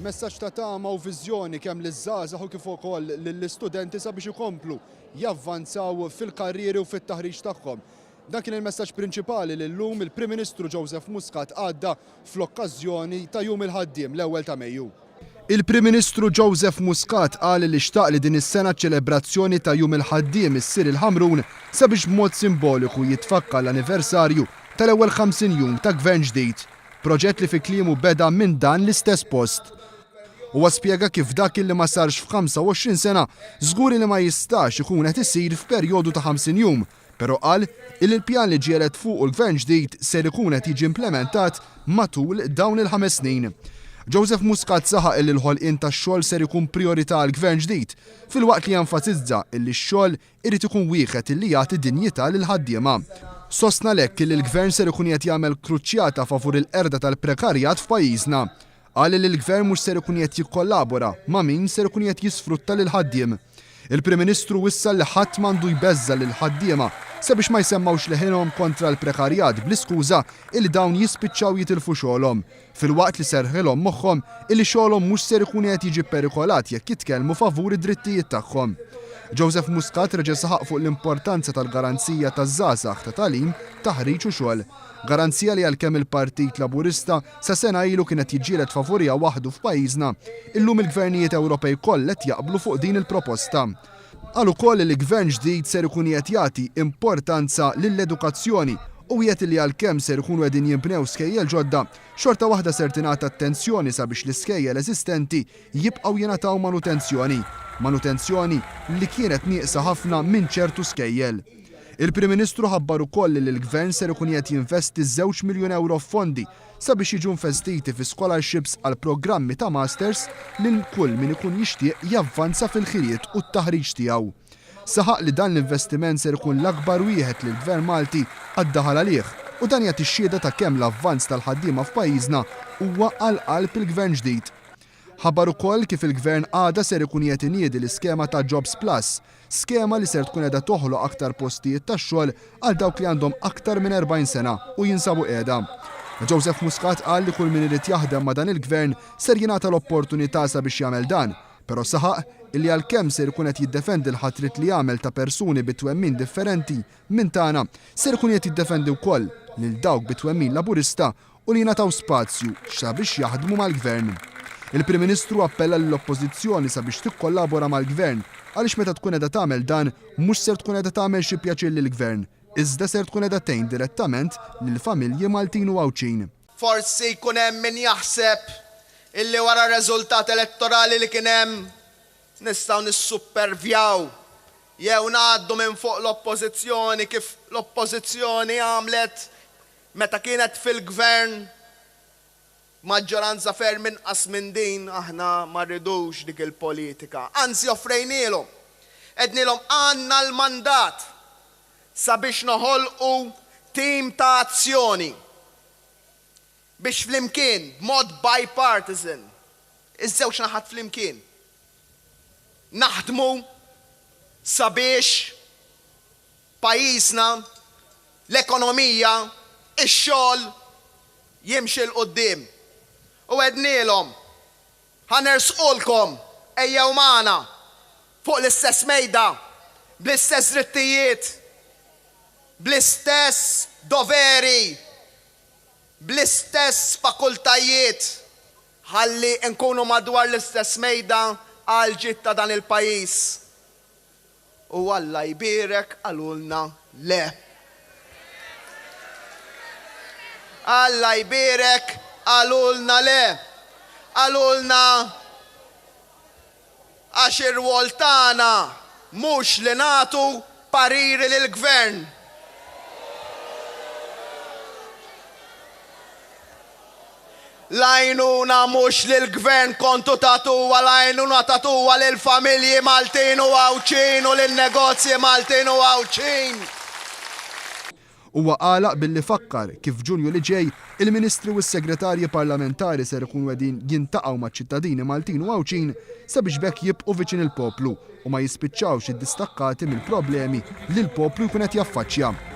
Messaġġ ta' tama u viżjoni kemm liż-żgħażagħ u kif ukoll lill-istudenti sabiex ikomplu javvanzaw fil-karrieri u fit-taħriġ tagħhom. Dan kien il-messaġġ prinċipali li llum il-Prim Ministru Joseph Muscat għadda fl-okkażjoni ta' Jum il-Ħaddiem l-ewwel ta' Mejju. Il-Prim Ministru Joseph Muscat qal li xtaq li din is-sena ċelebrazzjoni ta' Jum il-Ħaddiem issir il-Ħamrun sabiex b'mod simboliku jitfakka l-anniversarju tal-ewwel 50 jum ta' Gvern ġdid. Proġett li fi kliemu beda minn dan l-istess post. Huwa spjega kif dak li ma sarx f'25 sena żgur li ma jistax ikun qed isir f'perjodu ta' 50 jum, però qal il-pjan li ġielet fuq il-Gvern ġdid ser ikun qed jiġi implementat matul dawn il-5 snin. Joseph Muscat saħaq li l-ħolqien tax-xogħol ser ikun priorità għall gvern ġdid, filwaqt li jenfasizza li x-xogħol irid ikun wieħed li jagħti dinjità lil ħaddiema. Sostna lekk li l-gvern ser ikun qed jagħmel kruċjata favur il-qerda tal-prekarjat f'pajjiżna. Qal li l-gvern mhux ser ikun qed jikkollabora ma' min ser ikun qed jisfrutta lil ħaddiem. Il-Prim Ministru wissa li ħadd m'għandu jbeżża lil ħaddiema sabiex ma jsemmawx leħinhom kontra l-prekarjat bl-iskuża li dawn jispiċċaw jitilfu xogħolhom, filwaqt li serħilhom moħħhom li xogħolhom mhux ser ikun qed jiġi perikolat jekk jitkellmu favur id-drittijiet tagħhom. Joseph Muscat reġa' saħaq fuq l-importanza tal-garanzija taż-żgħażagħ ta' tagħlim, taħriġ u xogħol. Garanzija li għalkemm il-Partit Laburista sa sena ilu kienet jiġġieled favorija waħdu f'pajjiżna, illum il-gvernijiet Ewropej kollha jaqblu fuq din il-proposta. Qal ukoll li gvern ġdid ser ikun qed jagħti importanza lill-edukazzjoni u jgħid li għalkemm ser ikunu qegħdin jinbnew skejjel ġodda, xorta waħda ser tingħata attenzjoni sabiex l-iskejjel eżistenti jibqgħu jingħataw manutenzjoni li kienet nieqsa ħafna minn ċertu skejjel. Il-Prim Ministru ħabbar ukoll li l-Gvern ser ikun qed jinvesti 2 miljun euro f'fondi sabiex jiġu investiti fi scholarships għal programmi ta' masters lil kull min ikun jixtieq javvanza fil-ħiliet u t-taħriġ tiegħu. Saħaq li dan l-investiment ser ikun l-akbar wieħed li l-Gvern Malti għaddaħal għalih u dan jagħti xhieda ta' kemm l-avvanz tal-ħaddiema f'pajjiżna huwa għal qalb il-Gvern ġdid. Ħabbar ukoll kif il-Gvern għada ser ikun qed iniedi l-iskema ta' Jobs Plus, skema li ser tkun qiegħda toħloq aktar postijiet tax-xogħol għal dawk li għandhom aktar minn 40 sena u jinsabu qiegħda. Joseph Muscat qal li kull min irid jaħdem ma' dan il-Gvern ser jingħata l-opportunità sabiex jagħmel dan, però saħaq illi għalkemm ser ikun qed jiddefendi l-ħatrit li jagħmel ta' persuni bitwemmin differenti minn tagħna, ser ikun qed jiddefendi wkoll lil dawk bitwemmin laburista u li jingħataw spazju sabiex jaħdmu mal-Gvern. Il-Prim Ministru appella lill-Oppożizzjoni sabiex tikkollabora mal-Gvern għaliex meta tkun qiegħda tagħmel dan mhux ser tkun qiegħda tagħmel xi pjaċir lill-Gvern, iżda ser tkun qiegħda tgħin direttament lill-familji Maltin u Għawċin. Forsi jkun hemm min jaħseb illi wara r-reżultat elettorali li kien hemm nistgħu nissuppervjaw jew ngħaddu minn fuq l-Oppożizzjoni kif l-Oppożizzjoni għamlet meta kienet fil-Gvern. Maġġoranza ferm inqas minn din aħna ma rridux dik il-politika. Anzi offrejnielhom. Qednilhom għandna l-mandat sabiex noħolqu tim ta' azzjoni biex flimkien b'mod bipartisan iż-żewġ naħat flimkien naħdmu sabiex pajjiżna l-ekonomija ix-xogħol jimxi l-qudiem. U għednilhom ħanersqulkom ejjew magħna fuq l-istess mejda, bl-istess drittijiet, bl-istess doveri, bl-istess fakultajiet, ħalli nkunu madwar l-istess mejda għal ġid ta' dan il-pajjiż. U Alla jbierek għalulna le. Alla jbierek għalulna le, għalulna għax ir-rwol tagħna mhux li nagħtu pariri lill-Gvern. L-għajnuna mhux lill-Gvern kontu tagħtuha, l-għajnuna tagħtuha lill-familji Maltin u Għawċin u lin-negozji Maltin u Għawċin. Huwa għalaq billi fakkar kif Ġunju li ġej il-Ministri u s-Segretarji Parlamentari ser ikunu qegħdin jintaqgħu maċ-ċittadini Maltin u Għawċin sabiex bekk jibqgħu viċin il-poplu u ma jispiċċawx iddistakkati mill-problemi li l-poplu jkun qed jaffaċċja.